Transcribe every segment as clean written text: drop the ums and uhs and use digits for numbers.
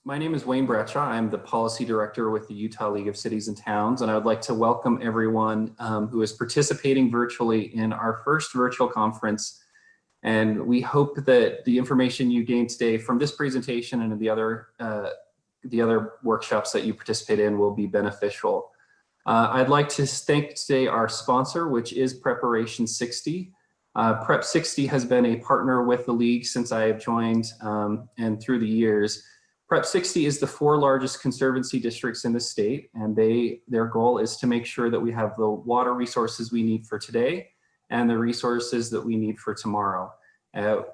My name is Wayne Bradshaw. I'm the Policy Director with the Utah League of Cities and Towns, and I would like to welcome everyone who is participating virtually in our first virtual conference. And we hope that the information you gain today from this presentation and the other workshops that you participate in will be beneficial. I'd like to thank today our sponsor, which is Preparation 60. Prep 60 has been a partner with the League since I have joined and through the years. Prep 60 is the 4 largest conservancy districts in the state, and their goal is to make sure that we have the water resources we need for today and the resources that we need for tomorrow.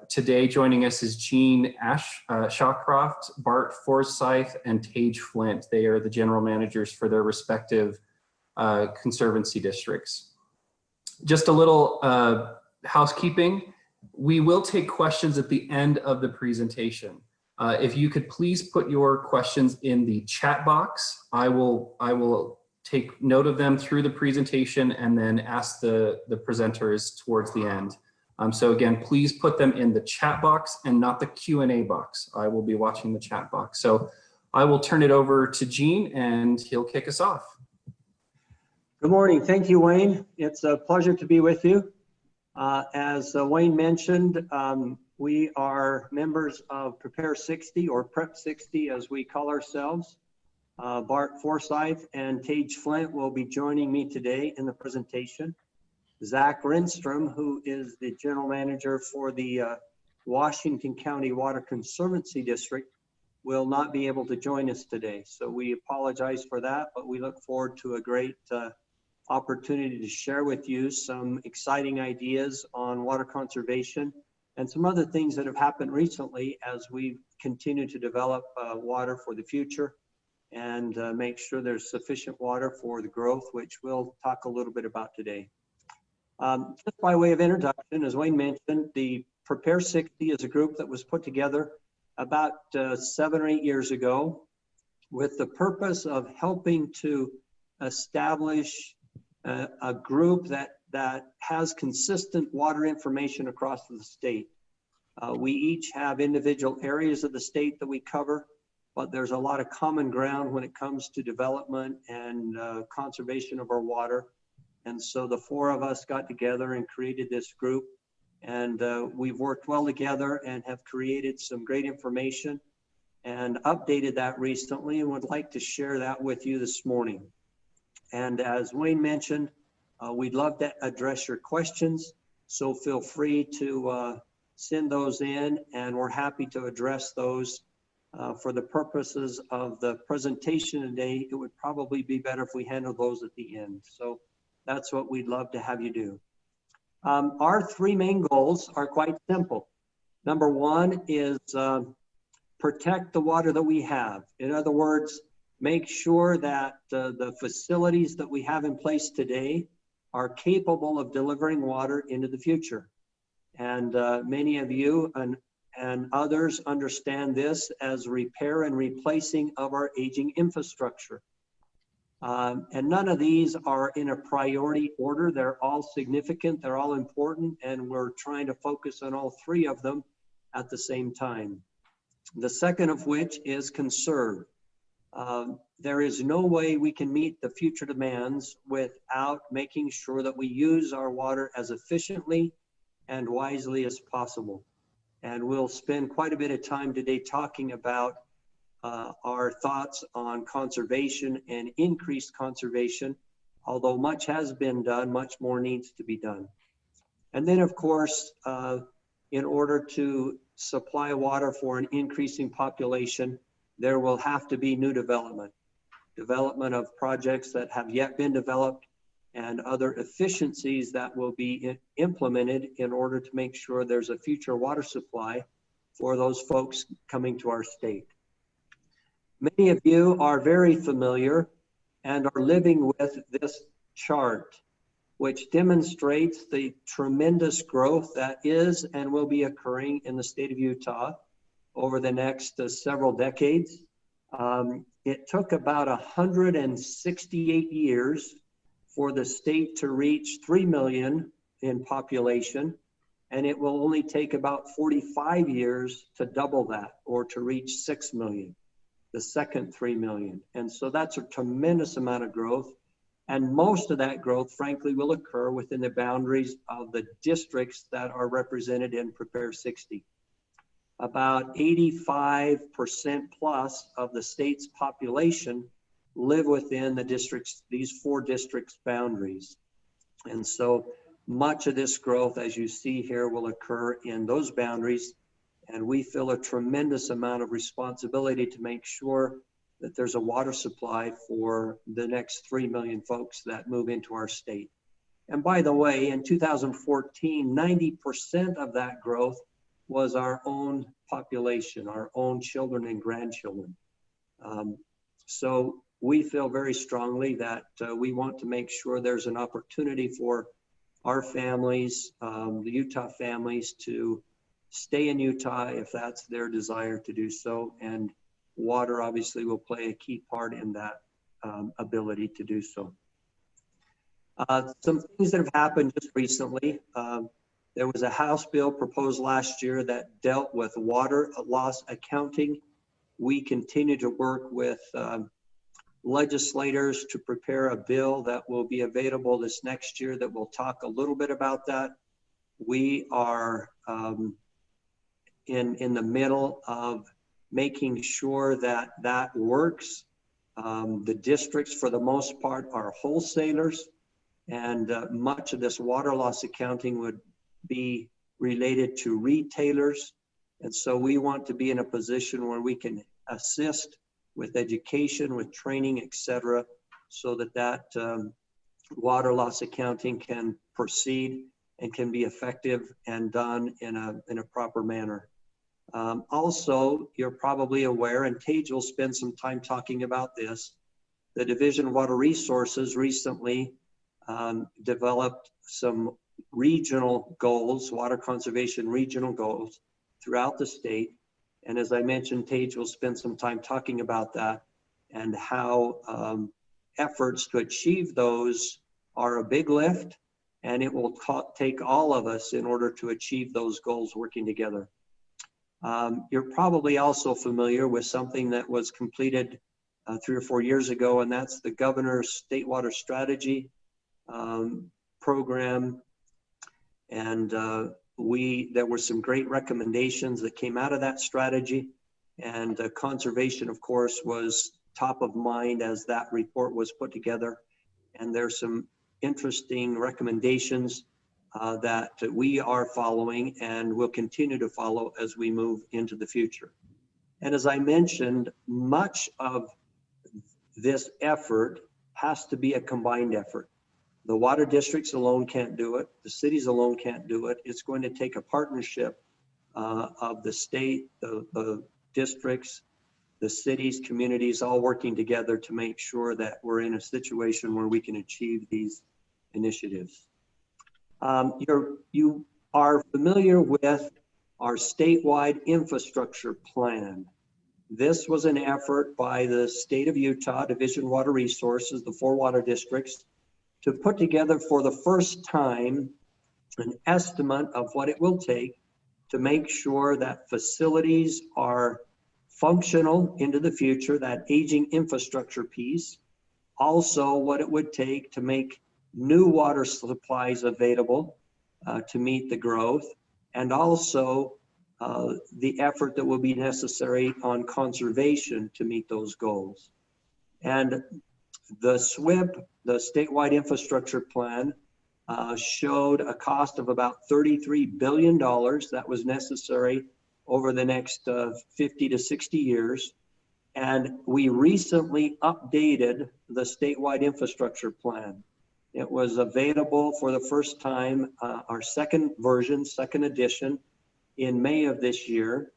Today joining us is Jean Shawcroft, Bart Forsyth, and Tage Flint. They are the general managers for their respective conservancy districts. Just a little housekeeping. We will take questions at the end of the presentation. If you could please put your questions in the chat box, I will take note of them through the presentation and then ask the presenters towards the end. So again, please put them in the chat box and not the Q&A box. I will be watching the chat box. So I will turn it over to Gene and he'll kick us off. Good morning. Thank you, Wayne. It's a pleasure to be with you. As Wayne mentioned, we are members of Prepare 60 or Prep 60 as we call ourselves. Bart Forsyth and Tage Flint will be joining me today in the presentation. Zach Renstrom, who is the general manager for the Washington County Water Conservancy District, will not be able to join us today. So we apologize for that, but we look forward to a great opportunity to share with you some exciting ideas on water conservation and some other things that have happened recently as we continue to develop water for the future and make sure there's sufficient water for the growth, which we'll talk a little bit about today. Just by way of introduction, as Wayne mentioned, the Prepare 60 is a group that was put together about 7 or 8 years ago with the purpose of helping to establish a group that has consistent water information across the state. We each have individual areas of the state that we cover, but there's a lot of common ground when it comes to development and conservation of our water. And so the 4 of us got together and created this group, and we've worked well together and have created some great information and updated that recently and would like to share that with you this morning. And as Wayne mentioned, we'd love to address your questions, so feel free to send those in, and we're happy to address those. For the purposes of the presentation today, it would probably be better if we handle those at the end. So that's what we'd love to have you do. Our 3 main goals are quite simple. Number 1 is protect the water that we have. In other words, make sure that the facilities that we have in place today are capable of delivering water into the future. And many of you and others understand this as repair and replacing of our aging infrastructure. And none of these are in a priority order. They're all significant, they're all important, and we're trying to focus on all 3 of them at the same time. The second of which is conserve. There is no way we can meet the future demands without making sure that we use our water as efficiently and wisely as possible. And we'll spend quite a bit of time today talking about our thoughts on conservation and increased conservation. Although much has been done, much more needs to be done. And then, of course, in order to supply water for an increasing population, there will have to be new development of projects that have yet been developed and other efficiencies that will be implemented in order to make sure there's a future water supply for those folks coming to our state. Many of you are very familiar and are living with this chart, which demonstrates the tremendous growth that is and will be occurring in the state of Utah over the next several decades. It took about 168 years for the state to reach 3 million in population, and it will only take about 45 years to double that or to reach 6 million. the second 3 million. And so that's a tremendous amount of growth. And most of that growth, frankly, will occur within the boundaries of the districts that are represented in Prepare 60. About 85% plus of the state's population live within the districts, these 4 districts boundaries. And so much of this growth, as you see here, will occur in those boundaries. And we feel a tremendous amount of responsibility to make sure that there's a water supply for the next 3 million folks that move into our state. And by the way, in 2014, 90% of that growth was our own population, our own children and grandchildren. So we feel very strongly that we want to make sure there's an opportunity for our families, the Utah families, to stay in Utah if that's their desire to do so. And water obviously will play a key part in that ability to do so. Some things that have happened just recently. There was a House bill proposed last year that dealt with water loss accounting. We continue to work with legislators to prepare a bill that will be available this next year that will talk a little bit about that. We are in the middle of making sure that that works. The districts, for the most part, are wholesalers, and much of this water loss accounting would be related to retailers. And so we want to be in a position where we can assist with education, with training, et cetera, so that water loss accounting can proceed and can be effective and done in a proper manner. Also, you're probably aware, and Tage will spend some time talking about this, the Division of Water Resources recently developed some regional goals, water conservation regional goals throughout the state. And as I mentioned, Tage will spend some time talking about that and how efforts to achieve those are a big lift, and it will take all of us in order to achieve those goals working together. You're probably also familiar with something that was completed 3 or 4 years ago, and that's the Governor's State Water Strategy program. And there were some great recommendations that came out of that strategy, and conservation, of course, was top of mind as that report was put together. And there's some interesting recommendations that we are following and will continue to follow as we move into the future. And as I mentioned, much of this effort has to be a combined effort. The water districts alone can't do it. The cities alone can't do it. It's going to take a partnership of the state, the districts, the cities, communities, all working together to make sure that we're in a situation where we can achieve these initiatives. You are familiar with our statewide infrastructure plan. This was an effort by the state of Utah, Division of Water Resources, the 4 water districts, to put together for the first time an estimate of what it will take to make sure that facilities are functional into the future, that aging infrastructure piece. Also, what it would take to make new water supplies available to meet the growth, and also the effort that will be necessary on conservation to meet those goals. And the SWIP, the Statewide Infrastructure Plan, showed a cost of about $33 billion that was necessary over the next 50 to 60 years. And we recently updated the Statewide Infrastructure Plan. It was available for the first time, our second version, second edition, in May of this year.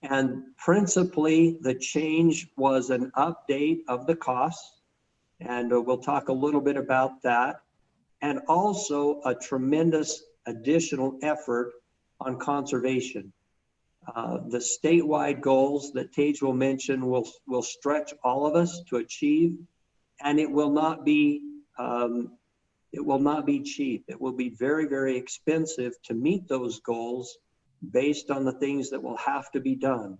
And principally, the change was an update of the costs, and we'll talk a little bit about that, and also a tremendous additional effort on conservation. The statewide goals that Tage will mention will stretch all of us to achieve, and it will not be cheap. It will be very, very expensive to meet those goals based on the things that will have to be done.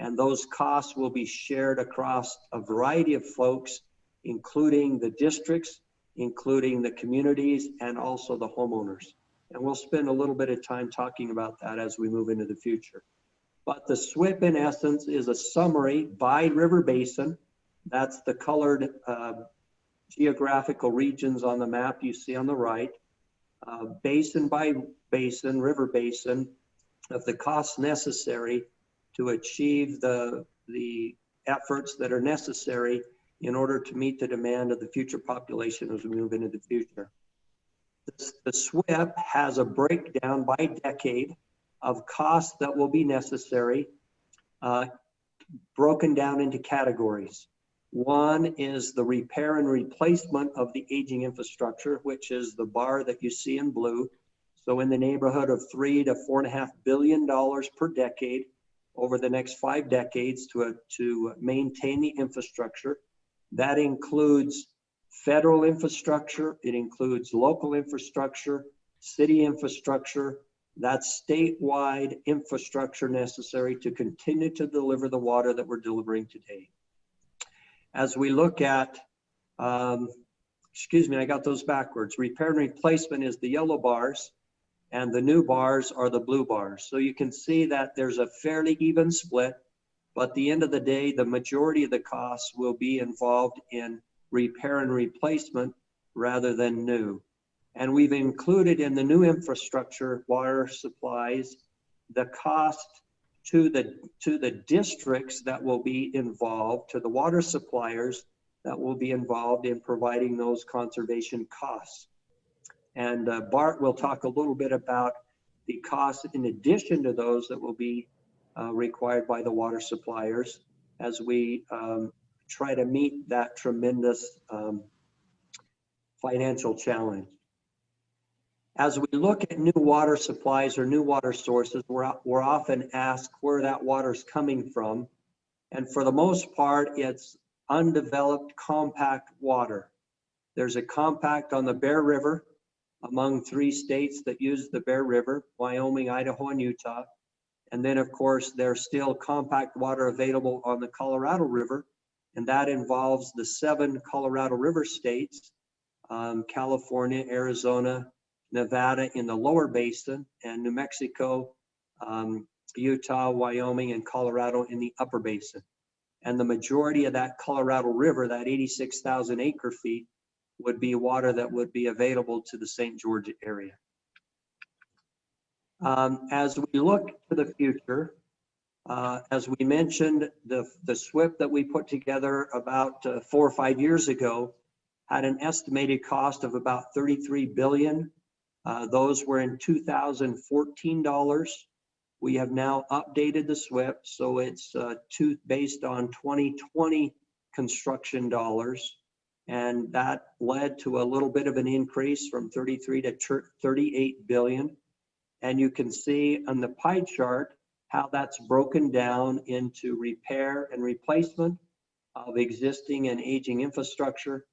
And those costs will be shared across a variety of folks, including the districts, including the communities, and also the homeowners. And we'll spend a little bit of time talking about that as we move into the future. But the SWIP, in essence, is a summary by river basin. That's the colored geographical regions on the map you see on the right. Basin by basin, river basin, of the costs necessary to achieve the efforts that are necessary in order to meet the demand of the future population as we move into the future. The SWIP has a breakdown by decade of costs that will be necessary, broken down into categories. One is the repair and replacement of the aging infrastructure, which is the bar that you see in blue. So in the neighborhood of $3 to $4.5 billion per decade over the next 5 decades to maintain the infrastructure. That includes federal infrastructure, it includes local infrastructure, city infrastructure. That's statewide infrastructure necessary to continue to deliver the water that we're delivering today. As we look at, excuse me, I got those backwards. Repair and replacement is the yellow bars, and the new bars are the blue bars. So you can see that there's a fairly even split, but at the end of the day, the majority of the costs will be involved in repair and replacement rather than new. And we've included in the new infrastructure water supplies the cost to the districts that will be involved, to the water suppliers that will be involved in providing those conservation costs. And Bart will talk a little bit about the costs in addition to those that will be required by the water suppliers as we try to meet that tremendous financial challenge. As we look at new water supplies or new water sources, we're often asked where that water is coming from. And for the most part, it's undeveloped compact water. There's a compact on the Bear River among 3 states that use the Bear River, Wyoming, Idaho, and Utah. And then of course, there's still compact water available on the Colorado River. And that involves the 7 Colorado River states, California, Arizona, Nevada in the lower basin, and New Mexico, Utah, Wyoming, and Colorado in the upper basin. And the majority of that Colorado River, that 86,000 acre feet, would be water that would be available to the St. George area. As we look to the future, as we mentioned, the SWIP that we put together about 4 or 5 years ago had an estimated cost of about $33 billion. Those were in 2014 dollars. We have now updated the SWIP, so it's based on 2020 construction dollars. And that led to a little bit of an increase from 33 to 38 billion. And you can see on the pie chart how that's broken down into repair and replacement of existing and aging infrastructure,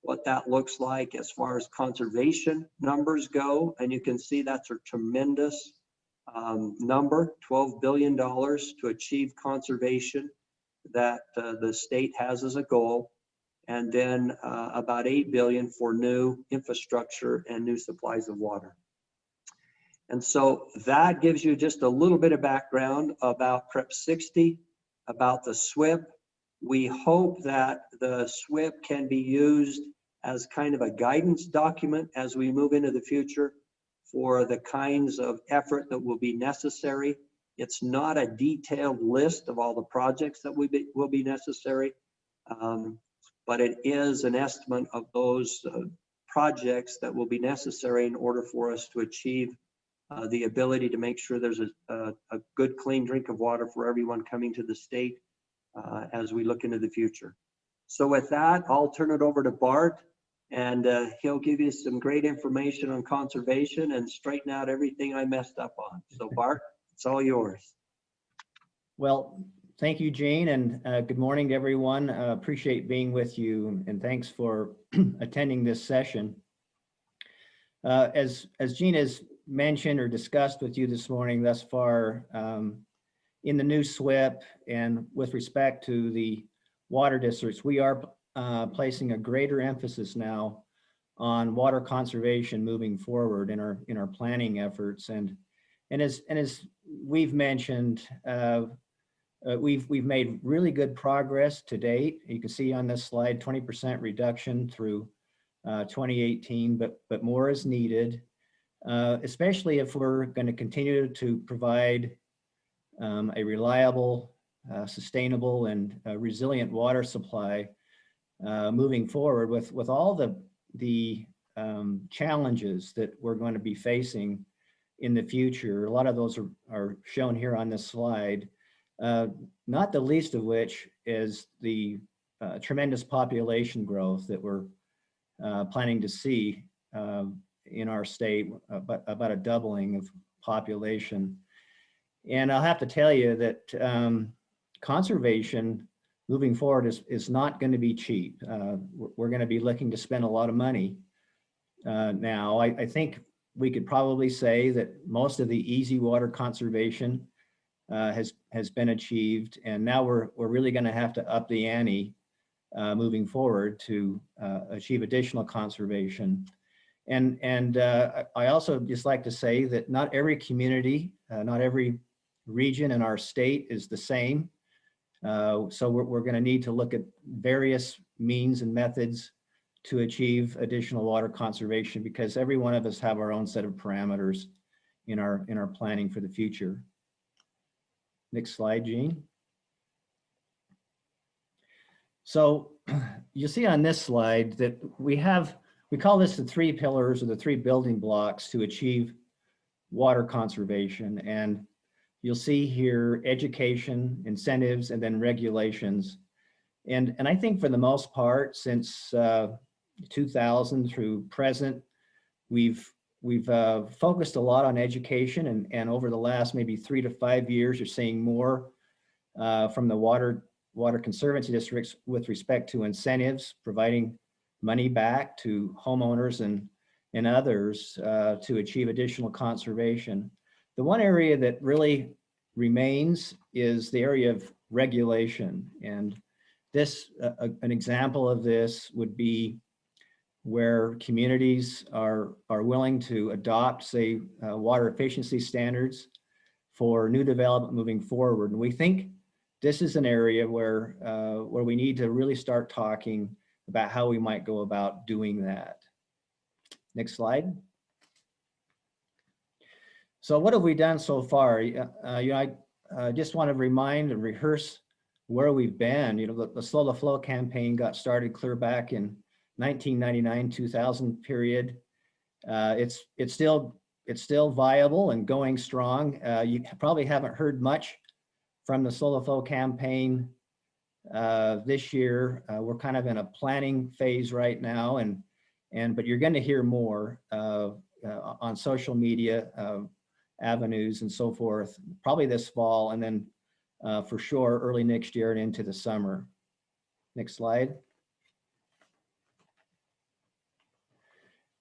what that looks like as far as conservation numbers go. And you can see that's a tremendous number, $12 billion to achieve conservation that the state has as a goal. And then about 8 billion for new infrastructure and new supplies of water. And so that gives you just a little bit of background about Prep 60, about the SWIP. We hope that the SWIP can be used as kind of a guidance document as we move into the future for the kinds of effort that will be necessary. It's not a detailed list of all the projects that will be necessary, but it is an estimate of those projects that will be necessary in order for us to achieve the ability to make sure there's a good, clean drink of water for everyone coming to the state as we look into the future. So with that, I'll turn it over to Bart, and he'll give you some great information on conservation and straighten out everything I messed up on. So Bart, it's all yours. Well, thank you, Gene, and good morning to everyone. Appreciate being with you, and thanks for attending this session. As Gene has mentioned or discussed with you this morning thus far, in the new SWIP and with respect to the water districts, we are placing a greater emphasis now on water conservation moving forward in our planning efforts. And as we've mentioned, we've made really good progress to date. You can see on this slide 20% reduction through 2018, but more is needed, especially if we're going to continue to provide a reliable, sustainable, and resilient water supply moving forward with all the challenges that we're going to be facing in the future. A lot of those are shown here on this slide, not the least of which is the tremendous population growth that we're planning to see in our state, about a doubling of population. And I'll have to tell you that conservation moving forward is not going to be cheap. We're going to be looking to spend a lot of money. Now, I think we could probably say that most of the easy water conservation has been achieved, and now we're really going to have to up the ante moving forward to achieve additional conservation. And I also just like to say that not every community, not every region in our state is the same. So we're going to need to look at various means and methods to achieve additional water conservation, because every one of us have our own set of parameters in our planning for the future. Next slide, Jean. So you see on this slide that we call this the 3 pillars or the 3 building blocks to achieve water conservation. And you'll see here education, incentives, and then regulations. And I think for the most part, since 2000 through present, we've focused a lot on education, and over the last maybe 3 to 5 years, you're seeing more from the water conservancy districts with respect to incentives, providing money back to homeowners and others to achieve additional conservation. The one area that really remains is the area of regulation. And this, an example of this would be where communities are willing to adopt, say, water efficiency standards for new development moving forward. And we think this is an area where we need to really start talking about how we might go about doing that. Next slide. So what have we done so far? I just want to remind and rehearse where we've been. The Slow the Flow campaign got started clear back in 1999-2000 period. It's still viable and going strong. You probably haven't heard much from the Slow the Flow campaign this year. We're kind of in a planning phase right now, but you're going to hear more on social media avenues and so forth, probably this fall, and then for sure early next year and into the summer. Next slide.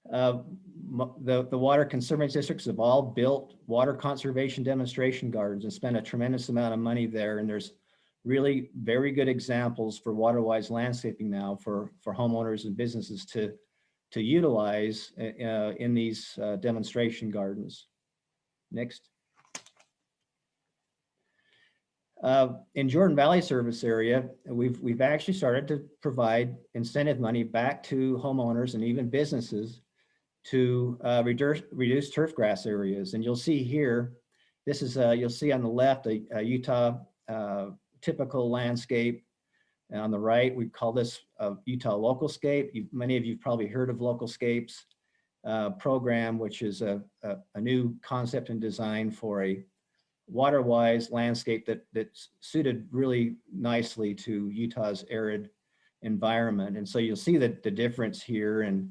The water conservancy districts have all built water conservation demonstration gardens and spent a tremendous amount of money there, and there's really very good examples for water-wise landscaping now for homeowners and businesses to utilize in these demonstration gardens. Next. In Jordan Valley service area, we've actually started to provide incentive money back to homeowners and even businesses to reduce turf grass areas. And you'll see here, this is you'll see on the left a Utah typical landscape. And on the right, we call this a Utah Localscape. Many of you have probably heard of Localscapes program, which is a new concept and design for a water-wise landscape that's suited really nicely to Utah's arid environment. And so you'll see that the difference here, and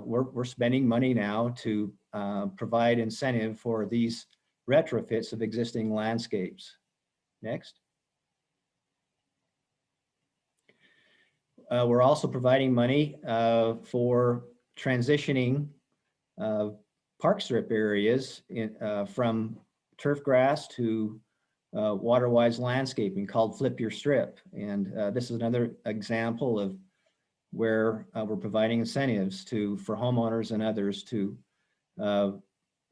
we're spending money now to provide incentive for these retrofits of existing landscapes. Next. We're also providing money for transitioning park strip areas from turf grass to water-wise landscaping called Flip Your Strip. And this is another example of where we're providing incentives for homeowners and others to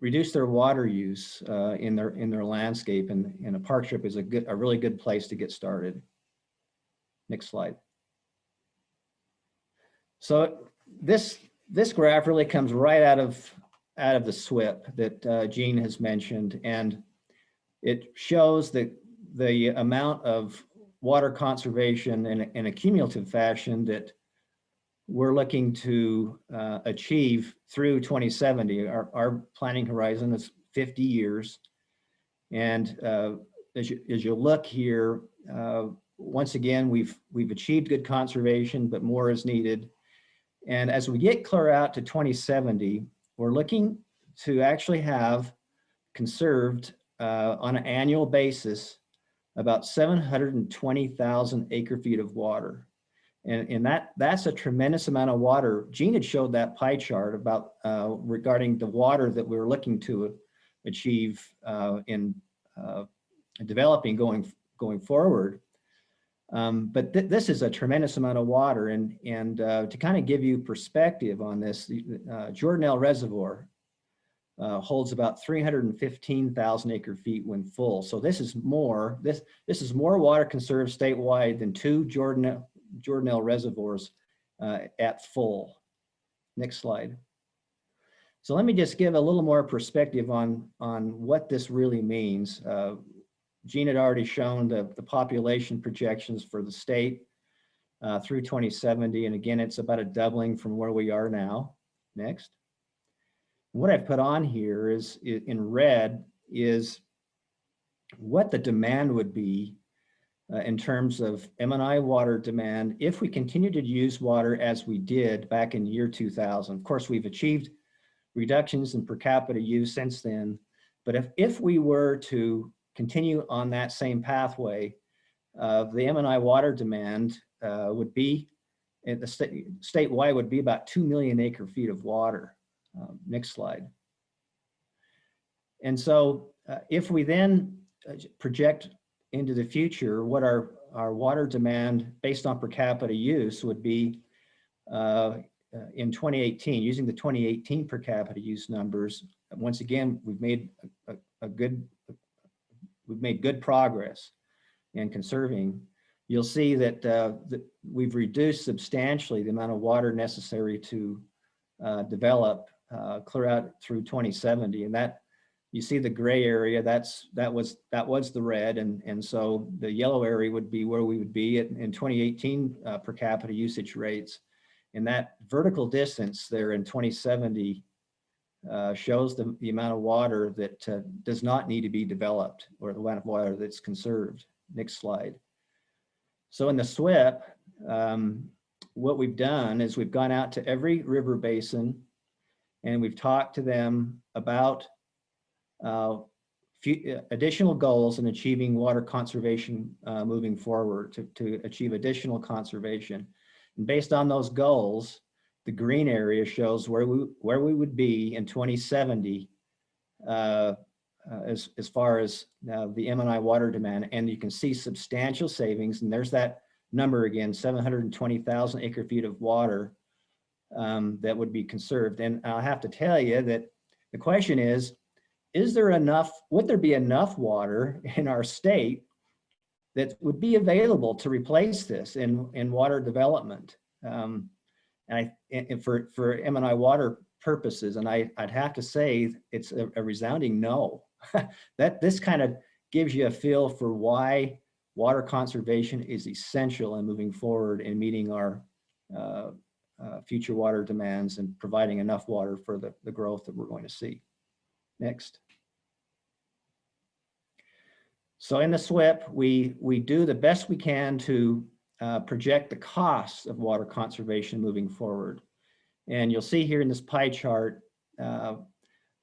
reduce their water use in their landscape. And a park strip is a really good place to get started. Next slide. So this graph really comes right out of the SWIP that Gene has mentioned, and it shows the amount of water conservation in a cumulative fashion that we're looking to achieve through 2070. Our planning horizon is 50 years. And as you look here, once again, we've achieved good conservation, but more is needed. And as we get clear out to 2070, we're looking to actually have conserved on an annual basis about 720,000 acre feet of water. And that's a tremendous amount of water. Gene had showed that pie chart about regarding the water that we're looking to achieve in developing going forward. But this is a tremendous amount of water, and to kind of give you perspective on this, the Jordanelle Reservoir holds about 315,000 acre feet when full. So this is more water conserved statewide than 2 Jordanelle reservoirs at full. Next slide. So let me just give a little more perspective on what this really means. Gene had already shown the population projections for the state through 2070. And again, it's about a doubling from where we are now. Next. And what I've put on here is in red is what the demand would be in terms of M&I water demand if we continue to use water as we did back in year 2000. Of course, we've achieved reductions in per capita use since then. But if we were to continue on that same pathway, the M&I water demand would be, statewide would be about 2 million acre feet of water. Next slide. And so if we then project into the future what our water demand based on per capita use would be in 2018, using the 2018 per capita use numbers, once again, we've made good progress in conserving. You'll see that we've reduced substantially the amount of water necessary to develop clear out through 2070, and that you see the gray area. That was the red, and so the yellow area would be where we would be in 2018 per capita usage rates, and that vertical distance there in 2070 shows the amount of water that does not need to be developed, or the amount of water that's conserved. Next slide. So in the SWIP, what we've done is we've gone out to every river basin and we've talked to them about additional goals in achieving water conservation moving forward to achieve additional conservation. And based on those goals, the green area shows where we would be in 2070 as far as the M&I water demand. And you can see substantial savings, and there's that number again, 720,000 acre feet of water that would be conserved. And I'll have to tell you that the question is there enough, would there be enough water in our state that would be available to replace this in water development? And for M&I water purposes, and I'd have to say it's a resounding no. That this kind of gives you a feel for why water conservation is essential in moving forward and meeting our future water demands and providing enough water for the growth that we're going to see. Next. So in the SWIP, we do the best we can to project the costs of water conservation moving forward. And you'll see here in this pie chart,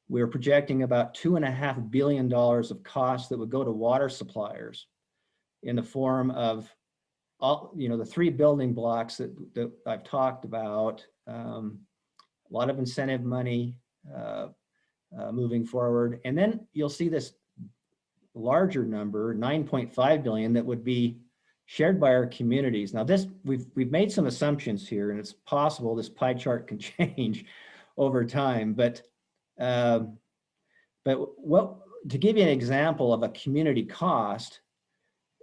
we're projecting about $2.5 billion of costs that would go to water suppliers in the form of all, the 3 building blocks that I've talked about, a lot of incentive money moving forward. And then you'll see this larger number, 9.5 billion, that would be shared by our communities. Now this, we've made some assumptions here, and it's possible this pie chart can change over time, but what, to give you an example of a community cost,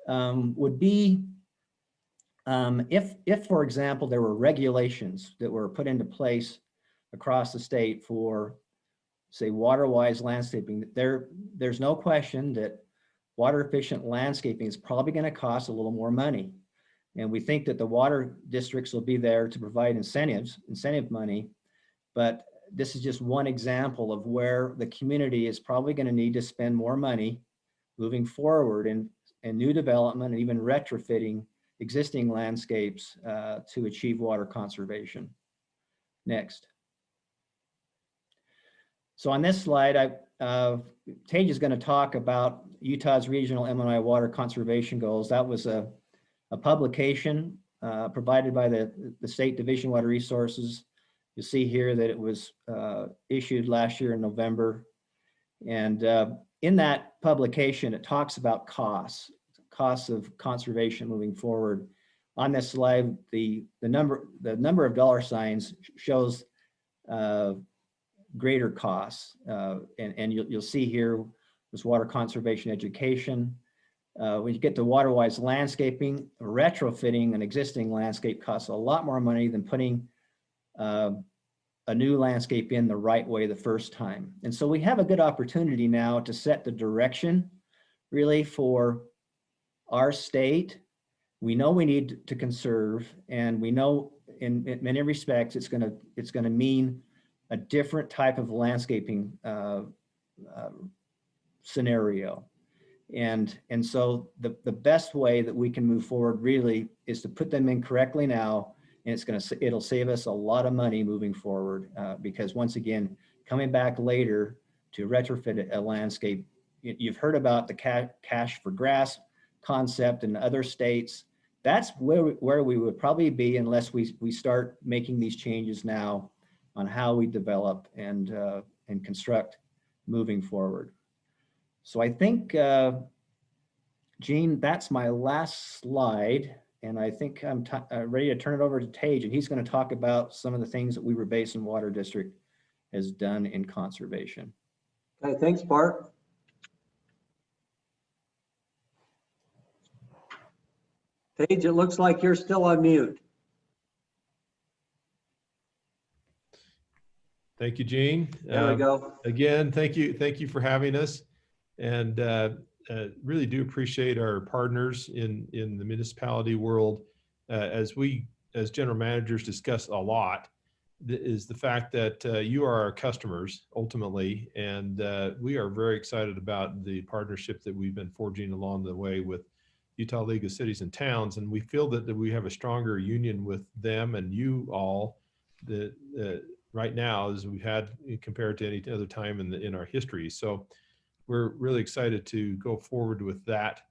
would be if, for example, there were regulations that were put into place across the state for, say, water-wise landscaping, there's no question that water-efficient landscaping is probably going to cost a little more money. And we think that the water districts will be there to provide incentive money, but this is just one example of where the community is probably going to need to spend more money moving forward in new development and even retrofitting existing landscapes to achieve water conservation. Next. So on this slide, Tage is going to talk about Utah's regional M&I water conservation goals. That was a publication provided by the State Division of Water Resources. You'll see here that it was issued last year in November. And in that publication, it talks about costs of conservation moving forward. On this slide, the number of dollar signs shows greater costs. And you'll see here was water conservation education. When you get to water-wise landscaping, retrofitting an existing landscape costs a lot more money than putting a new landscape in the right way the first time. And so we have a good opportunity now to set the direction really for our state. We know we need to conserve, and we know in many respects it's going to mean a different type of landscaping scenario. And so the best way that we can move forward really is to put them in correctly now, and it'll save us a lot of money moving forward, because once again, coming back later to retrofit a landscape, you've heard about the cash for grass concept in other states. That's where we would probably be unless we start making these changes now on how we develop and construct moving forward. So I think, Gene, that's my last slide. And I think I'm ready to turn it over to Tage, and he's going to talk about some of the things that Weber Basin Water District has done in conservation. Okay, thanks, Bart. Tage, it looks like you're still on mute. Thank you, Gene. There we go. Again, thank you for having us, and really do appreciate our partners in the municipality world. As general managers discuss a lot, is the fact that you are our customers ultimately, and we are very excited about the partnership that we've been forging along the way with Utah League of Cities and Towns, and we feel that we have a stronger union with them and you all right now as we've had compared to any other time in our history. So we're really excited to go forward with that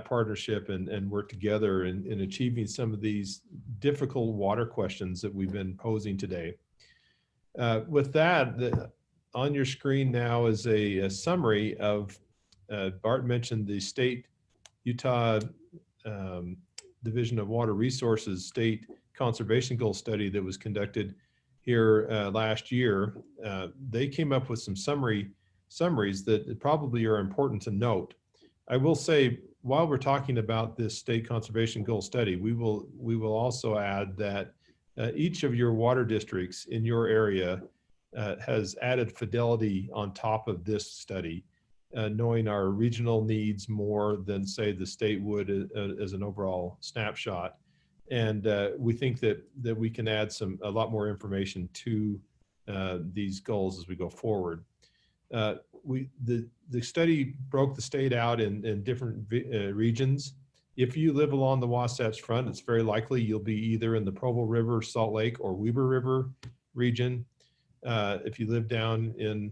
partnership and work together in achieving some of these difficult water questions that we've been posing today. With that, on your screen now is a summary of, Bart mentioned the Utah Division of Water Resources State Conservation Goal Study that was conducted here last year. They came up with some summaries that probably are important to note. I will say, while we're talking about this state conservation goal study, we will also add that each of your water districts in your area has added fidelity on top of this study, knowing our regional needs more than, say, the state would as an overall snapshot. And we think that we can add a lot more information to these goals as we go forward. The study broke the state out in different regions. If you live along the Wasatch Front, it's very likely you'll be either in the Provo River, Salt Lake, or Weber River region. If you live down in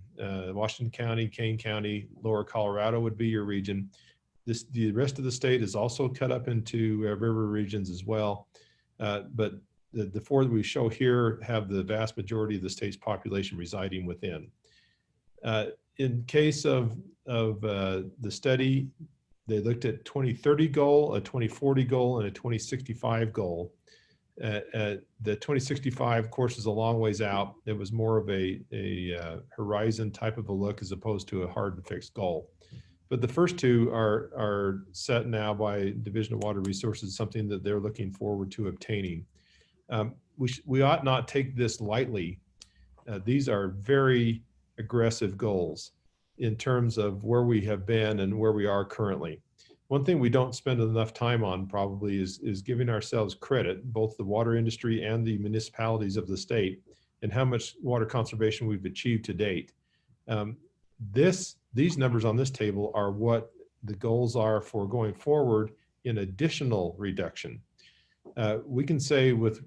Washington County, Kane County, Lower Colorado would be your region. The rest of the state is also cut up into river regions as well. But the four that we show here have the vast majority of the state's population residing within. in case of the study, they looked at 2030 goal, a 2040 goal, and a 2065 goal. The 2065, of course, is a long ways out. It was more of a horizon type of a look as opposed to a hard and fixed goal. But the first two are set now by Division of Water Resources, something that they're looking forward to obtaining. We ought not take this lightly. These are very aggressive goals in terms of where we have been and where we are currently. One thing we don't spend enough time on probably is giving ourselves credit, both the water industry and the municipalities of the state, and how much water conservation we've achieved to date. These numbers on this table are what the goals are for going forward in additional reduction. We can say with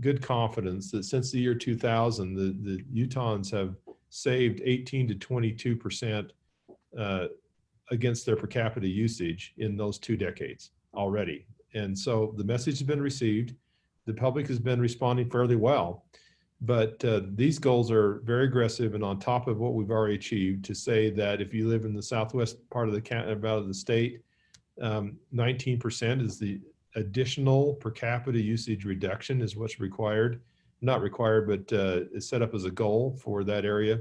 good confidence that since the year 2000, the Utahns have saved 18 to 22% against their per capita usage in those 2 decades already. And so the message has been received. The public has been responding fairly well. But these goals are very aggressive and on top of what we've already achieved, to say that if you live in the southwest part of the state, 19% is the additional per capita usage reduction is what's required. Not required, but is set up as a goal for that area.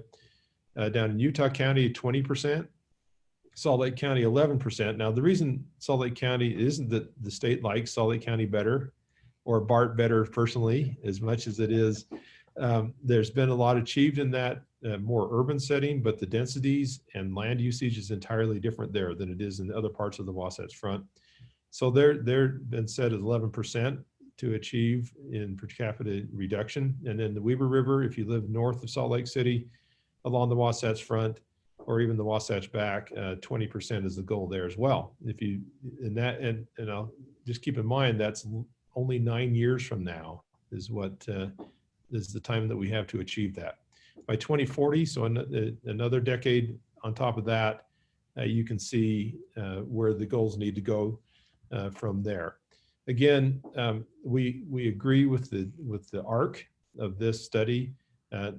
Down in Utah County, 20%. Salt Lake County, 11%. Now, the reason Salt Lake County isn't that the state likes Salt Lake County better or BART better personally, as much as it is. There's been a lot achieved in that more urban setting, but the densities and land usage is entirely different there than it is in other parts of the Wasatch Front. So they're been set at 11% to achieve in per capita reduction. And then the Weber River, if you live north of Salt Lake City, along the Wasatch Front, or even the Wasatch back, 20% is the goal there as well. If you, and I'll just keep in mind, that's only 9 years from now is what is the time that we have to achieve that. By 2040, so another decade on top of that, you can see where the goals need to go from there. Again, we agree with the arc of this study.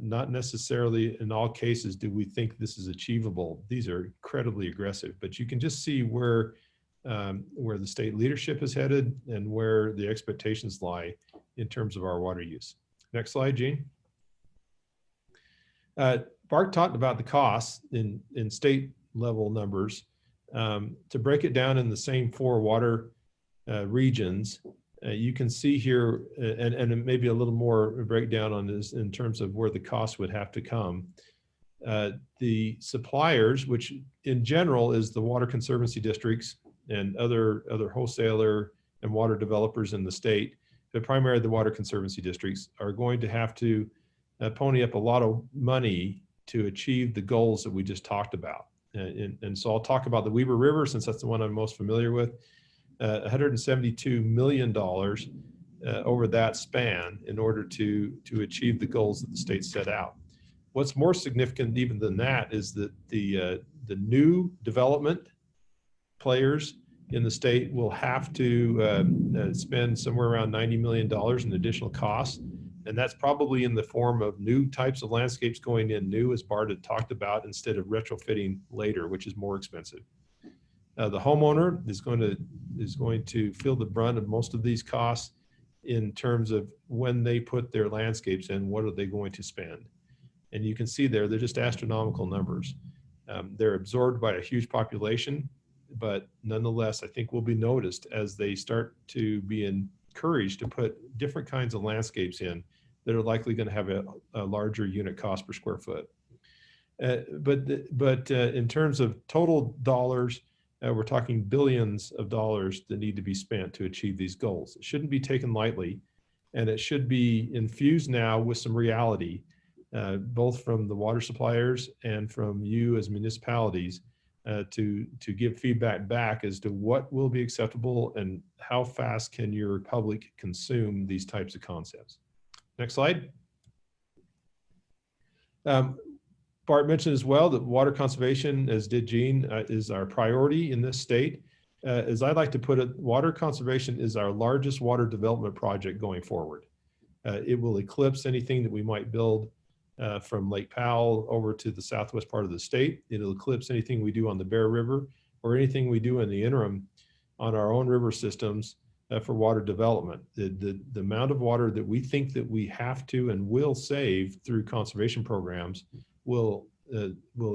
Not necessarily in all cases do we think this is achievable. These are incredibly aggressive, but you can just see where the state leadership is headed and where the expectations lie in terms of our water use. Next slide, Gene. Bart talked about the costs in state level numbers. To break it down in the same 4 water regions, you can see here, and maybe a little more breakdown on this in terms of where the costs would have to come. The suppliers, which in general is the water conservancy districts and other wholesaler and water developers in the state, but primarily the water conservancy districts, are going to have to pony up a lot of money to achieve the goals that we just talked about. And so I'll talk about the Weber River, since that's the one I'm most familiar with. $172 million over that span in order to achieve the goals that the state set out. What's more significant even than that is that the new development players in the state will have to spend somewhere around $90 million in additional costs. And that's probably in the form of new types of landscapes going in new, as Bart had talked about, instead of retrofitting later, which is more expensive. The homeowner is going to feel the brunt of most of these costs in terms of when they put their landscapes in, what are they going to spend? And you can see there, they're just astronomical numbers. They're absorbed by a huge population, but nonetheless, I think will be noticed as they start to be encouraged to put different kinds of landscapes in that are likely going to have a larger unit cost per square foot. But in terms of total dollars, we're talking billions of dollars that need to be spent to achieve these goals. It shouldn't be taken lightly, and it should be infused now with some reality, both from the water suppliers and from you as municipalities, to give feedback back as to what will be acceptable and how fast can your public consume these types of concepts. Next slide. Bart mentioned as well that water conservation, as did Gene, is our priority in this state. As I like to put it, water conservation is our largest water development project going forward. It will eclipse anything that we might build from Lake Powell over to the southwest part of the state. It'll eclipse anything we do on the Bear River or anything we do in the interim on our own river systems for water development. The amount of water that we think that we have to and will save through conservation programs will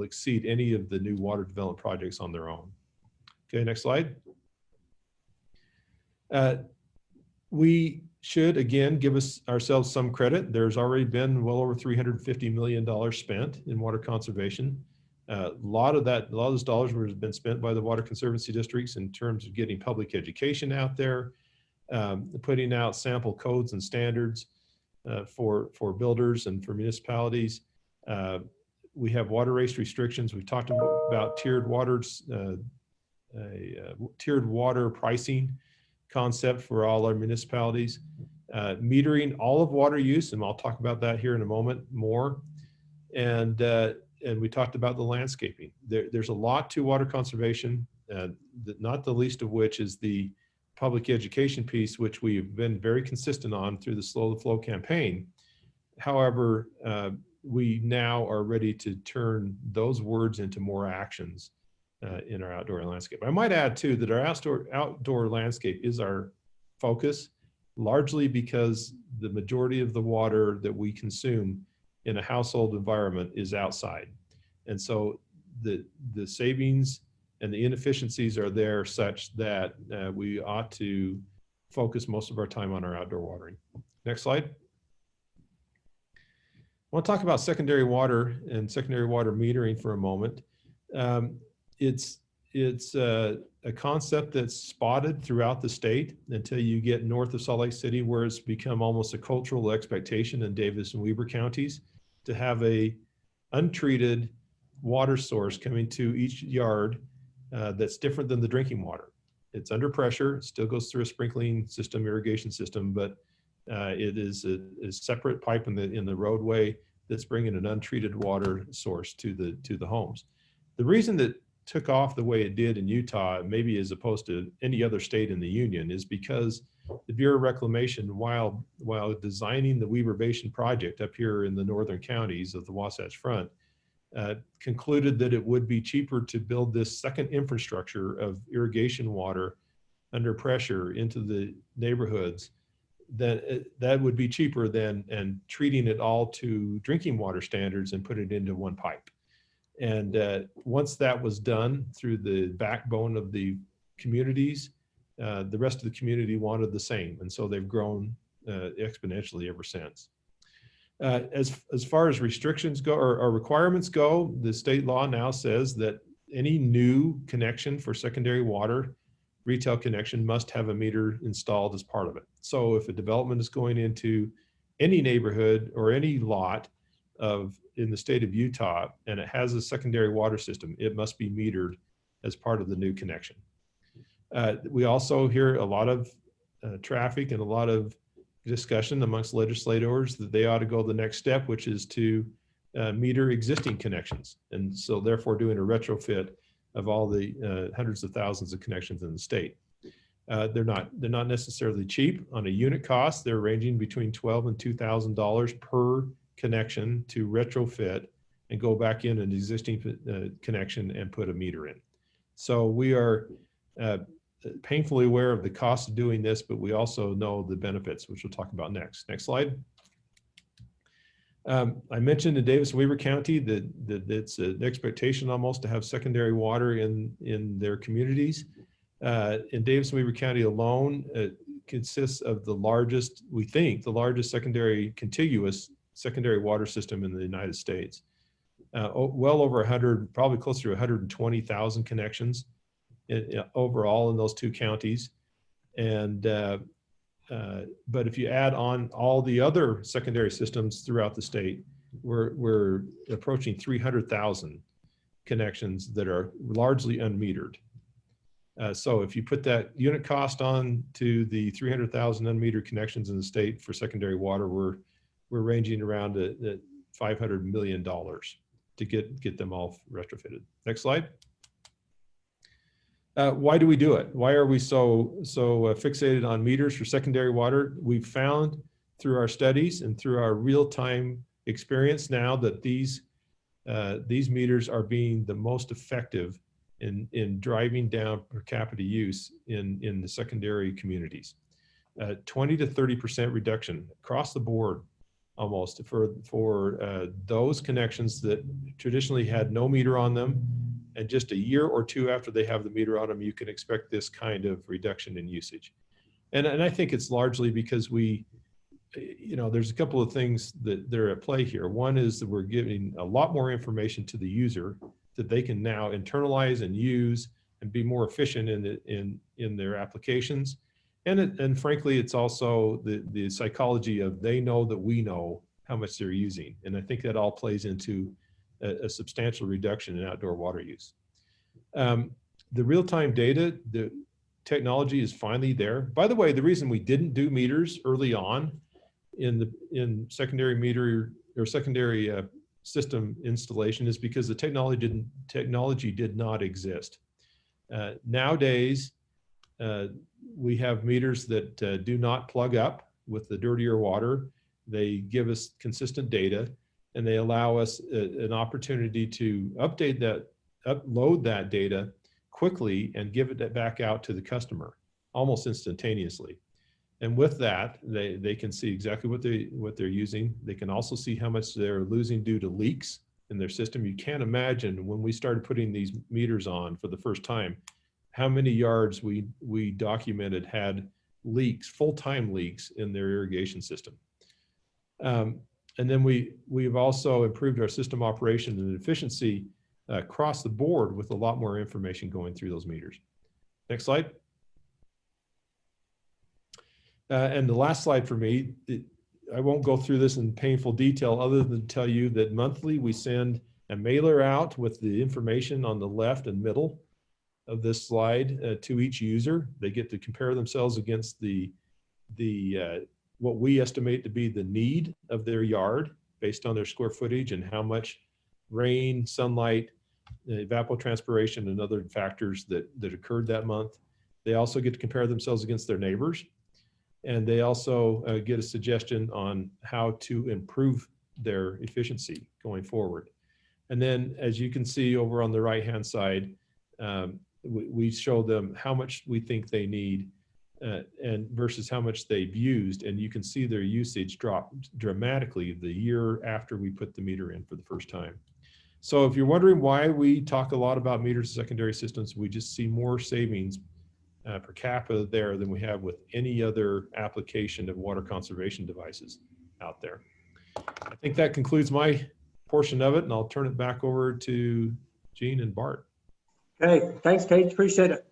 exceed any of the new water development projects on their own. Okay, next slide. We should, again, give ourselves some credit. There's already been well over $350 million spent in water conservation. A lot of those dollars have been spent by the water conservancy districts in terms of getting public education out there, putting out sample codes and standards for builders and for municipalities. We have water race restrictions. We've talked about tiered water pricing concept for all our municipalities. Metering all of water use, and I'll talk about that here in a moment more. And we talked about the landscaping. There's a lot to water conservation, not the least of which is the public education piece, which we've been very consistent on through the Slow the Flow campaign. However, we now are ready to turn those words into more actions in our outdoor landscape. I might add too that our outdoor landscape is our focus, largely because the majority of the water that we consume in a household environment is outside. And so the savings and the inefficiencies are there such that we ought to focus most of our time on our outdoor watering. Next slide. I want to talk about secondary water and secondary water metering for a moment. It's a concept that's spotted throughout the state until you get north of Salt Lake City, where it's become almost a cultural expectation in Davis and Weber counties to have a untreated water source coming to each yard that's different than the drinking water. It's under pressure, it still goes through a sprinkling system, irrigation system, but it is a separate pipe in the roadway that's bringing an untreated water source to the homes. The reason that took off the way it did in Utah, maybe as opposed to any other state in the union, is because the Bureau of Reclamation, while designing the Weber Basin project up here in the northern counties of the Wasatch Front, concluded that it would be cheaper to build this second infrastructure of irrigation water under pressure into the neighborhoods. That would be cheaper than treating it all to drinking water standards and put it into one pipe. And once that was done through the backbone of the communities, the rest of the community wanted the same. And so they've grown exponentially ever since. As far as restrictions go or requirements go, the state law now says that any new connection for secondary water, retail connection, must have a meter installed as part of it. So if a development is going into any neighborhood or any lot in the state of Utah and it has a secondary water system, it must be metered as part of the new connection. We also hear a lot of traffic and a lot of discussion amongst legislators that they ought to go the next step, which is to meter existing connections. And so therefore doing a retrofit of all the hundreds of thousands of connections in the state. They're not necessarily cheap on a unit cost. They're ranging between $12,000 and $2,000 per connection to retrofit and go back in an existing connection and put a meter in. So we are painfully aware of the cost of doing this, but we also know the benefits, which we'll talk about next. Next slide. I mentioned in Davis and Weber County that it's an expectation almost to have secondary water in their communities. In Davis and Weber County alone, it consists of the largest, we think, the largest contiguous secondary water system in the United States. Well over 100, probably closer to 120,000 connections overall in those two counties. And but if you add on all the other secondary systems throughout the state, we're approaching 300,000 connections that are largely unmetered. So if you put that unit cost on to the 300,000 unmetered connections in the state for secondary water, we're ranging around at $500 million to get them all retrofitted. Next slide. Why do we do it? Why are we so fixated on meters for secondary water? We've found through our studies and through our real-time experience now that these meters are being the most effective in driving down per capita use in the secondary communities. 20 to 30% reduction across the board, almost for those connections that traditionally had no meter on them. And just a year or two after they have the meter on them, you can expect this kind of reduction in usage. And I think it's largely because there's a couple of things that are at play here. One is that we're giving a lot more information to the user that they can now internalize and use and be more efficient in their applications. And frankly, it's also the psychology of they know that we know how much they're using. And I think that all plays into a substantial reduction in outdoor water use. The real-time data, the technology is finally there. By the way, the reason we didn't do meters early on in secondary meter or secondary system installation is because the technology did not exist. Nowadays, we have meters that do not plug up with the dirtier water. They give us consistent data, and they allow us an opportunity to upload that data quickly and give it back out to the customer almost instantaneously. And with that, they can see exactly what they're using. They can also see how much they're losing due to leaks in their system. You can't imagine when we started putting these meters on for the first time, how many yards we documented had leaks, full-time leaks in their irrigation system. And then we've also improved our system operation and efficiency across the board with a lot more information going through those meters. Next slide. And the last slide for me, I won't go through this in painful detail other than tell you that monthly we send a mailer out with the information on the left and middle of this slide to each user. They get to compare themselves against what we estimate to be the need of their yard based on their square footage and how much rain, sunlight, evapotranspiration, and other factors that occurred that month. They also get to compare themselves against their neighbors. And they also get a suggestion on how to improve their efficiency going forward. And then, as you can see over on the right-hand side, we show them how much we think they need and versus how much they've used. And you can see their usage drop dramatically the year after we put the meter in for the first time. So if you're wondering why we talk a lot about meters and secondary systems, we just see more savings per capita there than we have with any other application of water conservation devices out there. I think that concludes my portion of it, and I'll turn it back over to Gene and Bart. Okay, thanks, Kate. Appreciate it.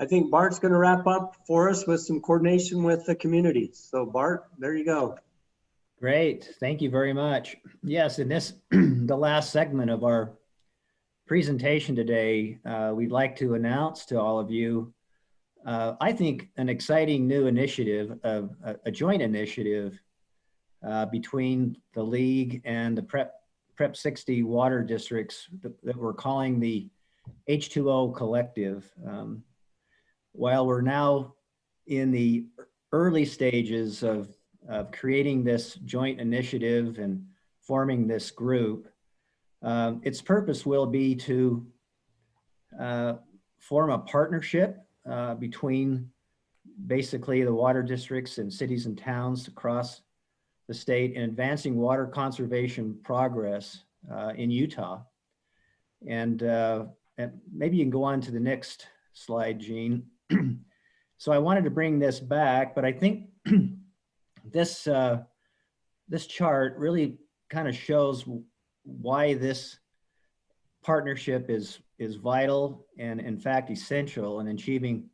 I think Bart's going to wrap up for us with some coordination with the community. So Bart, there you go. Great. Thank you very much. Yes, in this, the last segment of our presentation today, we'd like to announce to all of you I think an exciting new initiative, a joint initiative between the League and the Prep 60 water districts that we're calling the H2O Collective. While we're now in the early stages of creating this joint initiative and forming this group, its purpose will be to form a partnership between basically the water districts and cities and towns across the state in advancing water conservation progress in Utah. And maybe you can go on to the next slide, Gene. So I wanted to bring this back, but I think this chart really kind of shows why this partnership is vital and in fact essential in achieving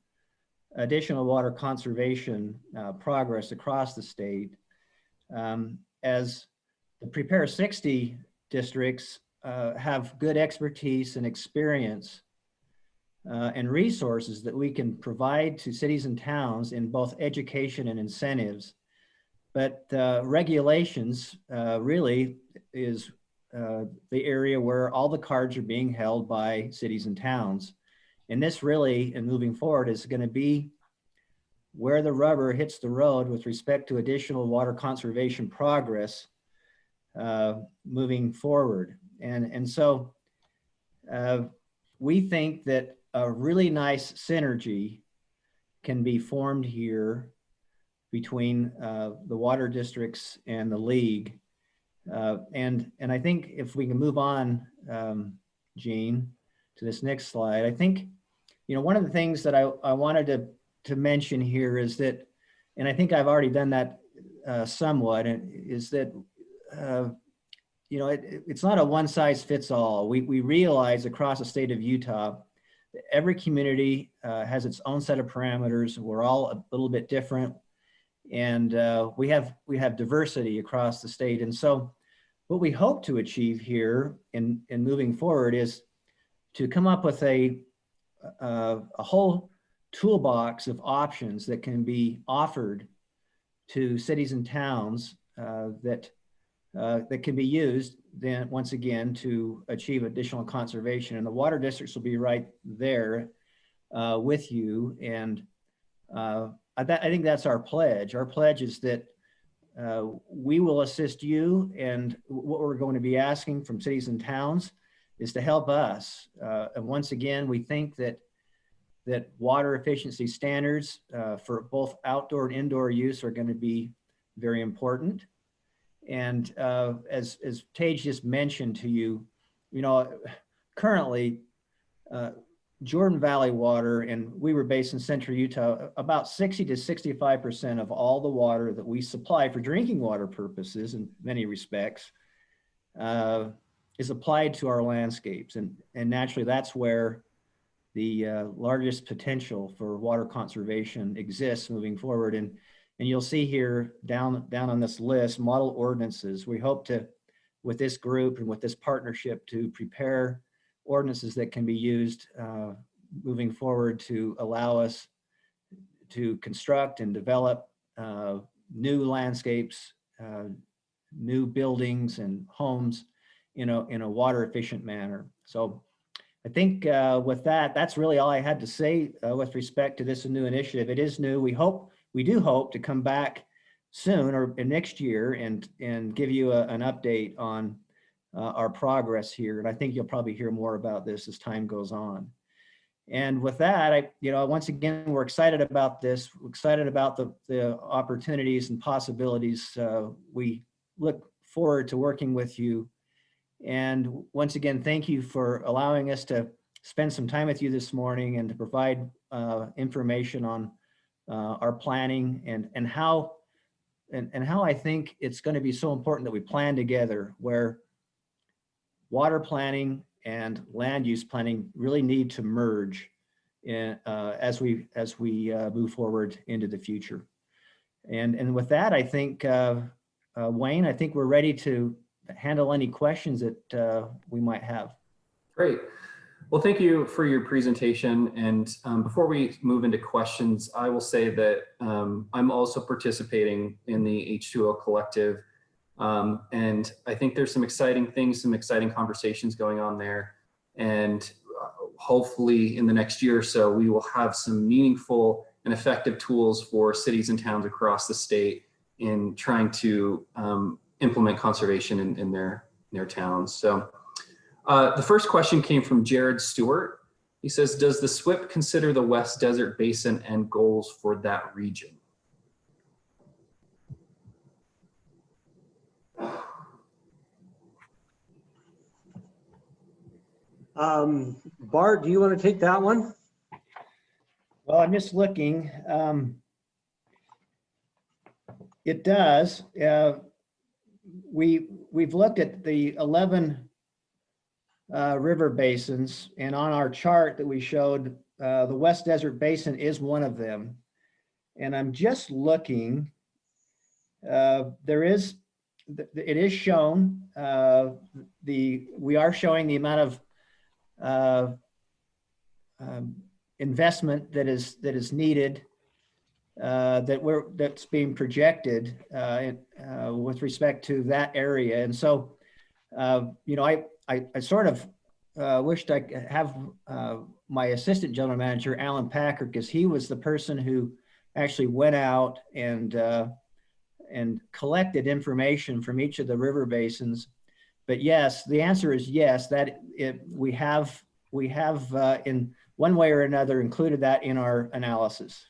additional water conservation progress across the state. As the Prepare 60 districts have good expertise and experience and resources that we can provide to cities and towns in both education and incentives. But regulations really is the area where all the cards are being held by cities and towns. And this really, and moving forward, is going to be where the rubber hits the road with respect to additional water conservation progress moving forward. And so we think that a really nice synergy can be formed here between the water districts and the league. And I think if we can move on, Gene, to this next slide, I think, one of the things that I wanted to mention here is that, and I think I've already done that somewhat, is that, it's not a one size fits all. We realize across the state of Utah, that every community has its own set of parameters. We're all a little bit different, and we have diversity across the state. And so what we hope to achieve here in moving forward is to come up with a whole toolbox of options that can be offered to cities and towns that can be used then once again to achieve additional conservation. And the water districts will be right there with you. And I think that's our pledge. Our pledge is that we will assist you, and what we're going to be asking from cities and towns is to help us. And once again, we think that water efficiency standards for both outdoor and indoor use are going to be very important. And as Tage just mentioned to you, currently Jordan Valley Water and Weber Basin, Central Utah, about 60 to 65% of all the water that we supply for drinking water purposes in many respects is applied to our landscapes. And naturally, that's where the largest potential for water conservation exists moving forward. And you'll see here down on this list, model ordinances. We hope to, with this group and with this partnership, to prepare ordinances that can be used moving forward to allow us to construct and develop new landscapes, new buildings and homes in a water efficient manner. So I think with that, that's really all I had to say with respect to this new initiative. It is new. We do hope to come back soon or next year and give you an update on our progress here. And I think you'll probably hear more about this as time goes on. And with that, once again, we're excited about this. We're excited about the opportunities and possibilities. We look forward to working with you. And once again, thank you for allowing us to spend some time with you this morning and to provide information on our planning and how I think it's going to be so important that we plan together, where water planning and land use planning really need to merge as we move forward into the future. And with that, I think Wayne, I think we're ready to handle any questions that we might have. Great. Well, thank you for your presentation. And before we move into questions, I will say that I'm also participating in the H2O Collective. And I think there's some exciting things, some exciting conversations going on there. And hopefully in the next year or so, we will have some meaningful and effective tools for cities and towns across the state in trying to implement conservation in their towns. So the first question came from Jared Stewart. He says, does the SWIP consider the West Desert Basin and goals for that region? Bart, do you want to take that one? Well, I'm just looking. It does. We've looked at the 11 river basins, and on our chart that we showed, the West Desert Basin is one of them. And I'm just looking. It is shown. We are showing the amount of investment that is needed, that's being projected with respect to that area. And so, I sort of wished I could have my assistant general manager, Alan Packard, because he was the person who actually went out and and collected information from each of the river basins. But yes, the answer is yes, that we have in one way or another included that in our analysis,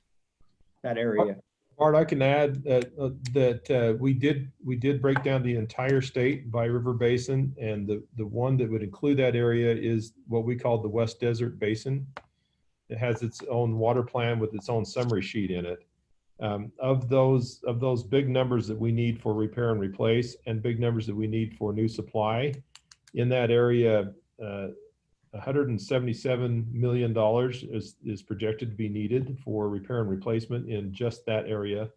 that area. Art, I can add that we did break down the entire state by river basin, and the one that would include that area is what we call the West Desert Basin. It has its own water plan with its own summary sheet in it. Of those big numbers that we need for repair and replace, and big numbers that we need for new supply, in that area, $177 million is projected to be needed for repair and replacement in just that area,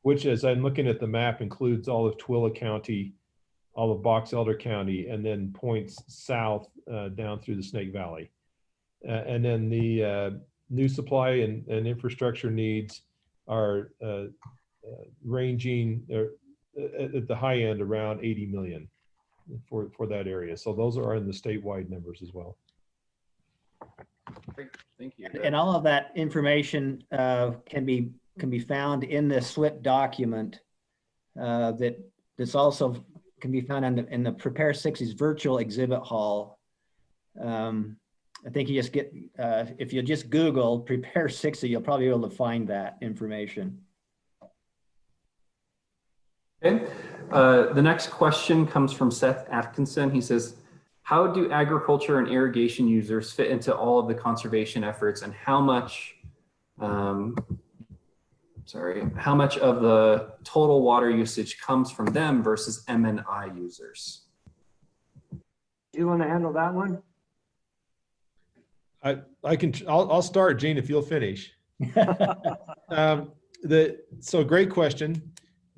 which, as I'm looking at the map, includes all of Tooele County, all of Box Elder County, and then points south down through the Snake Valley. And then the new supply and infrastructure needs are ranging at the high end around 80 million. For that area. So those are in the statewide numbers as well. Great, thank you. And all of that information can be found in the SWIP document that's also can be found in the Prepare 60's virtual exhibit hall. I think you just get, if you just Google Prepare 60, you'll probably be able to find that information. Okay. The next question comes from Seth Atkinson. He says, how do agriculture and irrigation users fit into all of the conservation efforts, and how much of the total water usage comes from them versus M&I users? Do you want to handle that one? I'll start, Gene, if you'll finish. So great question.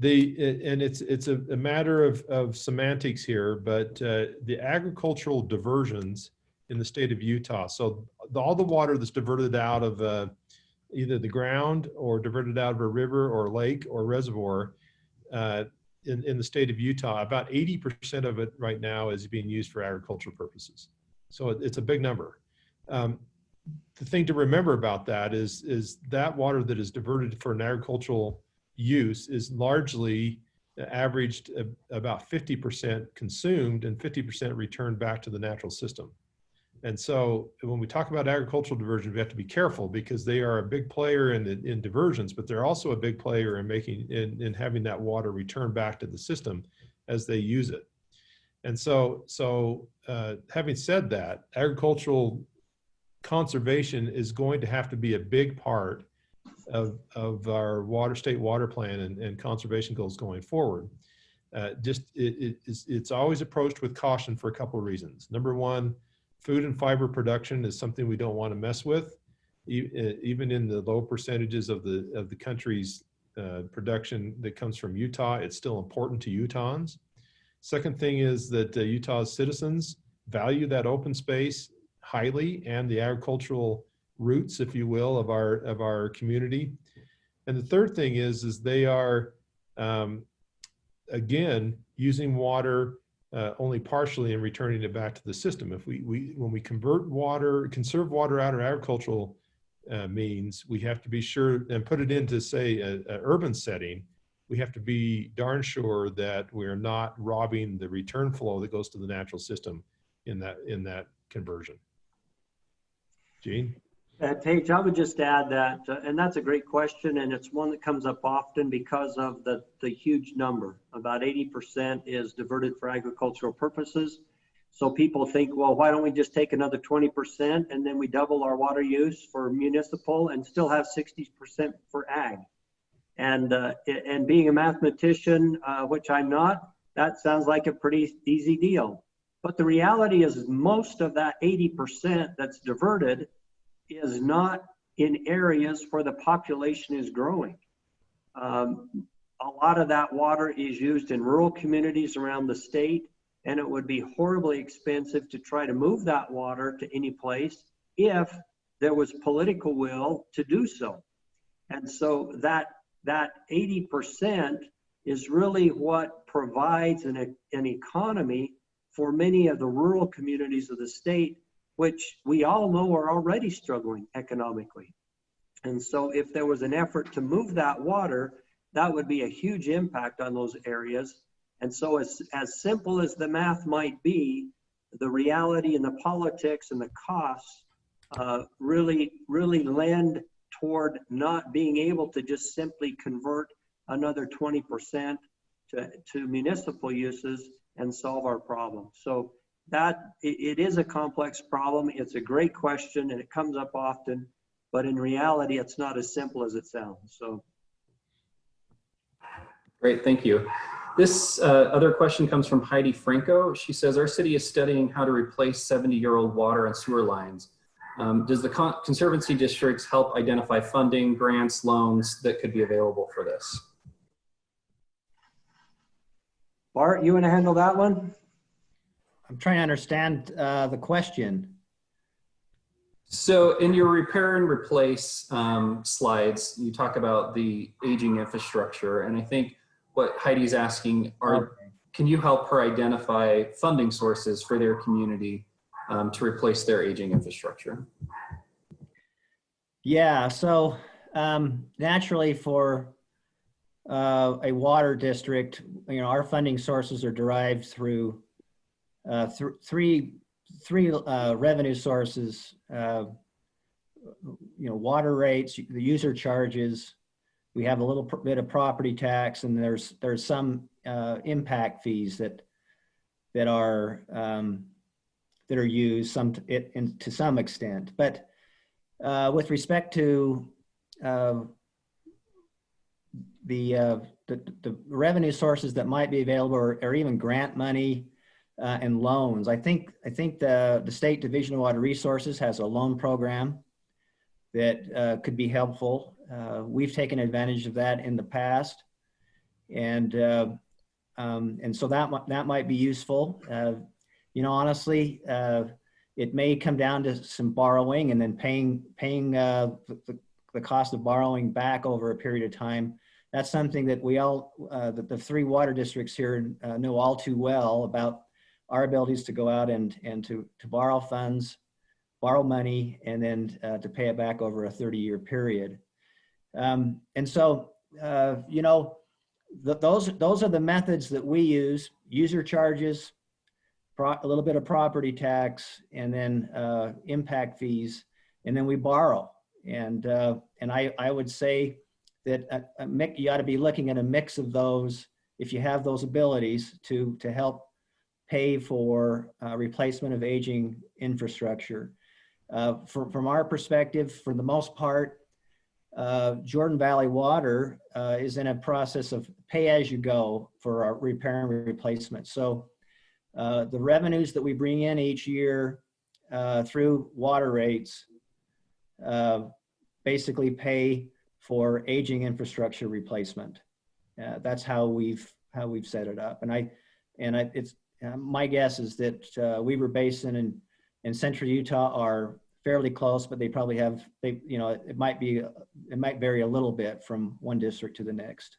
And it's a matter of semantics here, but the agricultural diversions in the state of Utah. So all the water that's diverted out of either the ground or diverted out of a river or lake or reservoir in the state of Utah, about 80% of it right now is being used for agricultural purposes. So it's a big number. The thing to remember about that is that water that is diverted for an agricultural use is largely averaged about 50% consumed and 50% returned back to the natural system. And so when we talk about agricultural diversion, we have to be careful because they are a big player in diversions, but they're also a big player in having that water return back to the system as they use it. And so having said that, agricultural conservation is going to have to be a big part of our state water plan and conservation goals going forward. It's always approached with caution for a couple of reasons. Number one, food and fiber production is something we don't want to mess with. Even in the low percentages of the country's production that comes from Utah, it's still important to Utahns. Second thing is that Utah's citizens value that open space highly and the agricultural roots, if you will, of our community. And the third thing is they are, again, using water only partially and returning it back to the system. If when we conserve water out of agricultural means, we have to be sure and put it into, say, an urban setting. We have to be darn sure that we're not robbing the return flow that goes to the natural system in that conversion. Gene? Paige, I would just add that, and that's a great question, and it's one that comes up often because of the huge number. About 80% is diverted for agricultural purposes. So people think, well, why don't we just take another 20% and then we double our water use for municipal and still have 60% for ag? And being a mathematician, which I'm not, that sounds like a pretty easy deal. But the reality is most of that 80% that's diverted is not in areas where the population is growing. A lot of that water is used in rural communities around the state, and it would be horribly expensive to try to move that water to any place if there was political will to do so. And so that 80% is really what provides an economy for many of the rural communities of the state, which we all know are already struggling economically. And so if there was an effort to move that water, that would be a huge impact on those areas. And so as simple as the math might be, the reality and the politics and the costs really lend toward not being able to just simply convert another 20% to municipal uses and solve our problem. So that it is a complex problem. It's a great question and it comes up often, but in reality, it's not as simple as it sounds. So. Great, thank you. This other question comes from Heidi Franco. She says, our city is studying how to replace 70-year-old water and sewer lines. Does the conservancy districts help identify funding, grants, loans that could be available for this? Bart, you want to handle that one? I'm trying to understand the question. So in your repair and replace slides, you talk about the aging infrastructure. And I think what Heidi's asking are, can you help her identify funding sources for their community to replace their aging infrastructure? Yeah, so naturally for a water district, our funding sources are derived through three revenue sources, water rates, the user charges, we have a little bit of property tax, and there's some impact fees that are used to some extent. But with respect to the revenue sources that might be available, or even grant money and loans, I think the State Division of Water Resources has a loan program that could be helpful. We've taken advantage of that in the past, and so that might be useful. Honestly, it may come down to some borrowing and then paying the cost of borrowing back over a period of time. That's something that the three water districts here know all too well about our abilities to go out and to borrow funds, borrow money, and then to pay it back over a 30-year period. Those are the methods that we use: user charges, a little bit of property tax, and then impact fees, and then we borrow. And I would say that you ought to be looking at a mix of those if you have those abilities to help pay for replacement of aging infrastructure. From our perspective, for the most part, Jordan Valley Water is in a process of pay-as-you-go for our repair and replacement. So the revenues that we bring in each year through water rates basically pay for aging infrastructure replacement. That's how we've set it up. It's my guess is that Weber Basin and Central Utah are fairly close, but they probably have, it might vary a little bit from one district to the next.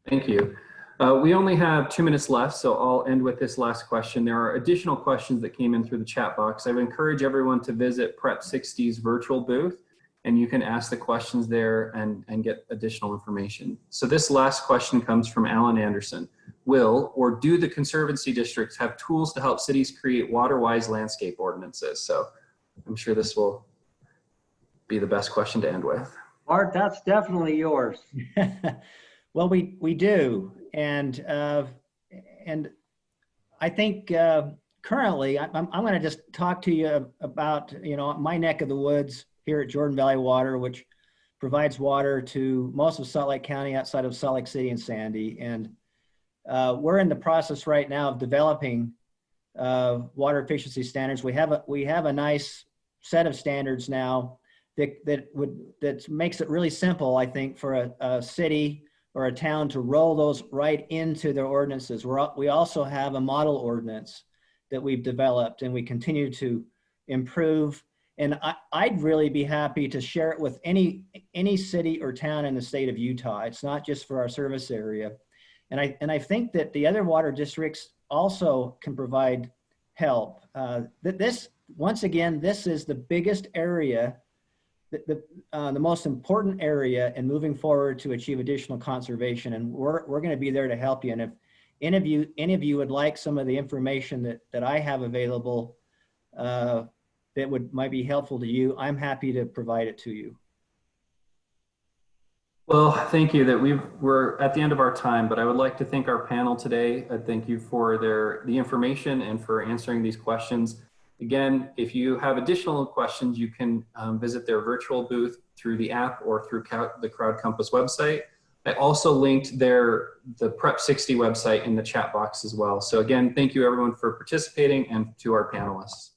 Thank you. We only have 2 minutes left, so I'll end with this last question. There are additional questions that came in through the chat box. I would encourage everyone to visit Prep 60's virtual booth, and you can ask the questions there and get additional information. So this last question comes from Alan Anderson. Will or do the conservancy districts have tools to help cities create water-wise landscape ordinances? So I'm sure this will be the best question to end with. Art, that's definitely yours. Well, we do, and I think currently I'm going to just talk to you about my neck of the woods here at Jordan Valley Water, which provides water to most of Salt Lake County outside of Salt Lake City and Sandy, and we're in the process right now of developing water efficiency standards. We have a nice set of standards now that makes it really simple, I think, for a city or a town to roll those right into their ordinances. We also have a model ordinance that we've developed, and we continue to improve. And I'd really be happy to share it with any city or town in the state of Utah. It's not just for our service area. And I think that the other water districts also can provide help. Once again, this is the biggest area the most important area in moving forward to achieve additional conservation, and we're going to be there to help you. And if any of you would like some of the information that I have available that might be helpful to you, I'm happy to provide it to you. Well, thank you. We're at the end of our time, but I would like to thank our panel today. Thank you for the information and for answering these questions. Again, if you have additional questions, you can visit their virtual booth through the app or through the Crowd Compass website. I also linked the Prep 60 website in the chat box as well. So again, thank you everyone for participating and to our panelists.